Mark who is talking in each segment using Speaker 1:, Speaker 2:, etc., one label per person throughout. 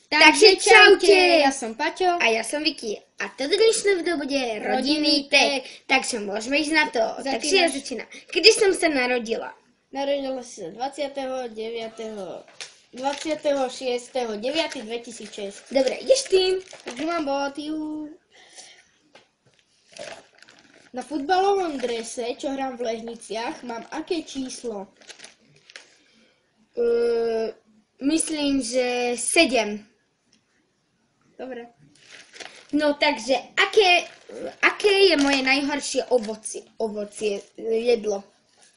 Speaker 1: Takže čaute,
Speaker 2: ja som Paťo.
Speaker 1: a ja som Vicky. A toto dnešné video bude rodinný tag, takže môžeme ísť na to. Takže ja začínam. Kedy som sa narodila?
Speaker 2: Narodila si sa 26.9.2006.
Speaker 1: Dobre, ideš ty.
Speaker 2: Takže mám boty. Na futbalovom drese, čo hrám v Ležniciach, mám aké číslo?
Speaker 1: Myslím, že 7.
Speaker 2: Dobre.
Speaker 1: No takže, aké je moje najhoršie ovocie, jedlo?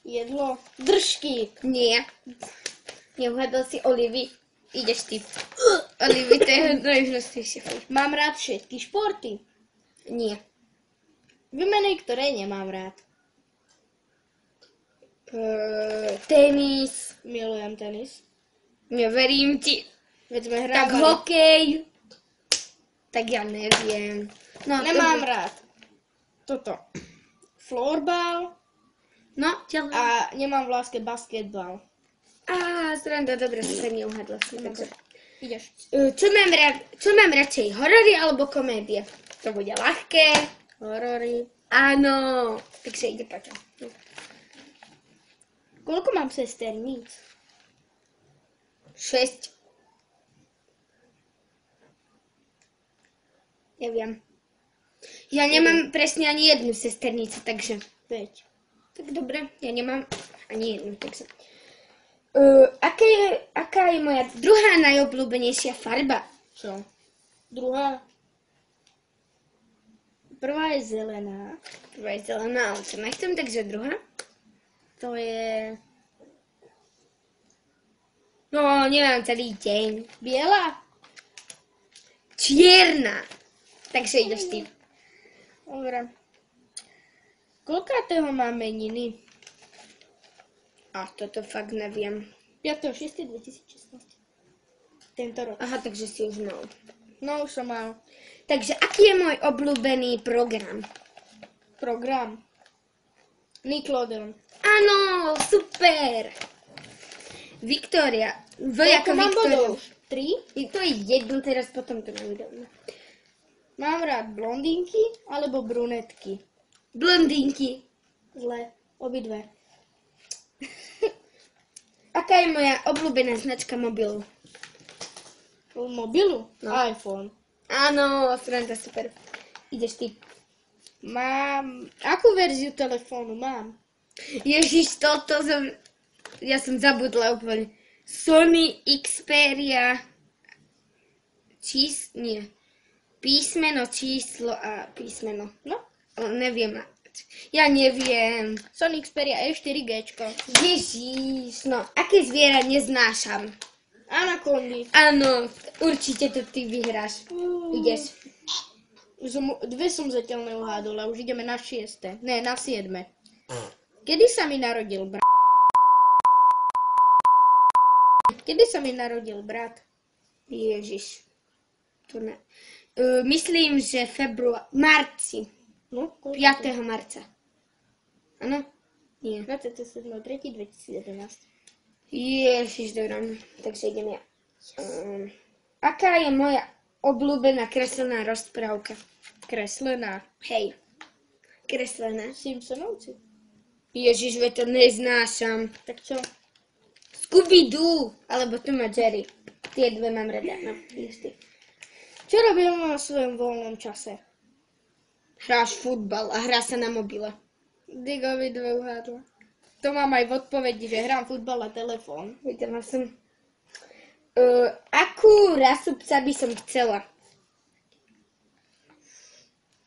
Speaker 2: Jedlo? Držky.
Speaker 1: Nie. Neuhadol si olivy. Ideš ty. Olivy, to je najhnostejšie.
Speaker 2: Mám rád všetky športy.
Speaker 1: Nie.
Speaker 2: Vymenej, ktoré nemám rád.
Speaker 1: Tenis.
Speaker 2: Milujem tenis.
Speaker 1: Neverím ti.
Speaker 2: Veď sme
Speaker 1: Tak
Speaker 2: hrávali.
Speaker 1: hokej. Tak ja neviem. No,
Speaker 2: Nemám
Speaker 1: dobre.
Speaker 2: rád toto. Floorball.
Speaker 1: No, ďalej.
Speaker 2: A nemám v láske basketbal.
Speaker 1: Sranda, dobre, som neuhadla. Takže.
Speaker 2: Ideš.
Speaker 1: Čo mám radšej, horory alebo komédie? To bude ľahké.
Speaker 2: Horory.
Speaker 1: Áno. Takže ide Paťo.
Speaker 2: Koľko mám sesterníc?
Speaker 1: 6. Neviem. Ja nemám presne ani jednu sesternicu, takže...
Speaker 2: 5.
Speaker 1: Tak dobre, ja nemám ani jednu, takže... Aká je moja druhá najobľúbenejšia farba?
Speaker 2: Čo? Druhá? Prvá je zelená.
Speaker 1: Prvá je zelená, ale to nechcem, takže druhá?
Speaker 2: To je
Speaker 1: No, nemám celý deň.
Speaker 2: biela.
Speaker 1: Čierna. Takže ideš ty.
Speaker 2: Dobre. Koľkátého mám meniny?
Speaker 1: A toto fakt neviem.
Speaker 2: 5.6.2016. Tento rok.
Speaker 1: Aha, takže si už mal.
Speaker 2: No, už som mal
Speaker 1: Takže aký je môj obľúbený program?
Speaker 2: program. Nickelodeon.
Speaker 1: Áno, super. Viktória.
Speaker 2: Koľko mám bodov? 3.
Speaker 1: To je jedno, teraz potom to nevidím.
Speaker 2: Mám rád blondínky alebo brunetky.
Speaker 1: Blondínky.
Speaker 2: Zle. Obidve.
Speaker 1: Aká je moja obľúbená značka mobilu?
Speaker 2: Mobilu?
Speaker 1: No.
Speaker 2: iPhone.
Speaker 1: Áno, sranda, super. Ideš ty.
Speaker 2: Mám... Akú verziu telefónu mám?
Speaker 1: Ježiš, ja som zabudla úplne. Sony Xperia. Nie. Písmeno, číslo a písmeno.
Speaker 2: No.
Speaker 1: Neviem. Ja neviem.
Speaker 2: Sony Xperia E4G.
Speaker 1: Ježiš, no. Aké zviera neznášam?
Speaker 2: Anakondy.
Speaker 1: Áno, určite to ty vyhráš. Ideš.
Speaker 2: Dve som zatiaľ neuhádol a už ideme na 6. Ne, na 7. Kedy sa mi narodil brat? Kedy sa mi narodil brat?
Speaker 1: Ježiš. To ne. Myslím, že marci.
Speaker 2: No,
Speaker 1: 5. marca. Áno? Nie.
Speaker 2: 27.3.2011.
Speaker 1: Ježiš, dobré. Takže idem ja. Aká je moja obľúbená kreslená rozprávka?
Speaker 2: Kreslená.
Speaker 1: Hej. Kreslená.
Speaker 2: Simpsonovci.
Speaker 1: Ježiš, veď to neznášam.
Speaker 2: Tak čo?
Speaker 1: Scooby-Doo, alebo Tom a Jerry. Tie dve mám rada. No, ideš ty.
Speaker 2: Čo robím na svojom voľnom čase?
Speaker 1: Hráš futbal a hrá sa na mobile.
Speaker 2: Digovi dve uhádla. To mám aj v odpovedi, že hrám futbal a telefón.
Speaker 1: Videla som. Akú rasu psa by som chcela?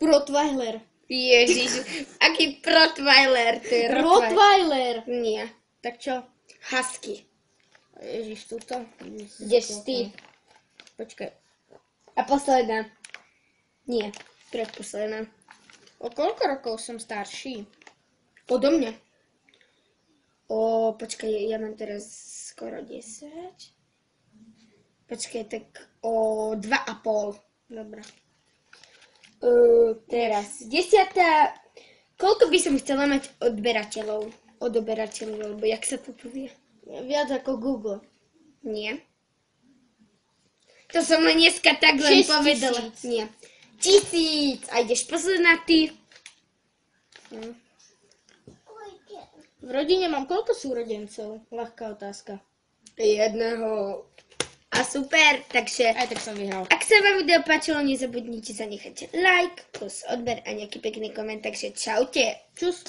Speaker 2: Rottweiler.
Speaker 1: Ježiš, aký Rottweiler? To je
Speaker 2: Rottweiler.
Speaker 1: Nie.
Speaker 2: Tak čo?
Speaker 1: Husky.
Speaker 2: Ježiš, tuto.
Speaker 1: Ideš ty.
Speaker 2: Počkaj.
Speaker 1: A posledná. Nie, predposledná.
Speaker 2: O koľko rokov som starší?
Speaker 1: Odo mňa. Počkaj, ja mám teraz skoro 10. Počkaj, tak o 2,5.
Speaker 2: Dobre.
Speaker 1: Teraz 10. Koľko by som chcela mať odberateľov? Alebo jak sa to povie?
Speaker 2: Viac ako Google.
Speaker 1: Nie. To som len dneska tak len
Speaker 2: 6 000.
Speaker 1: povedala. Nie. 1000. A ideš posledná ty.
Speaker 2: V rodine mám koľko súrodencov? Ľahká otázka.
Speaker 1: Jedného. A super, takže
Speaker 2: Aj tak som vyhral.
Speaker 1: ak sa vám video páčilo, nezabudnite zanechať like, plus odber a nejaký pekný koment, takže čaute.
Speaker 2: Čus.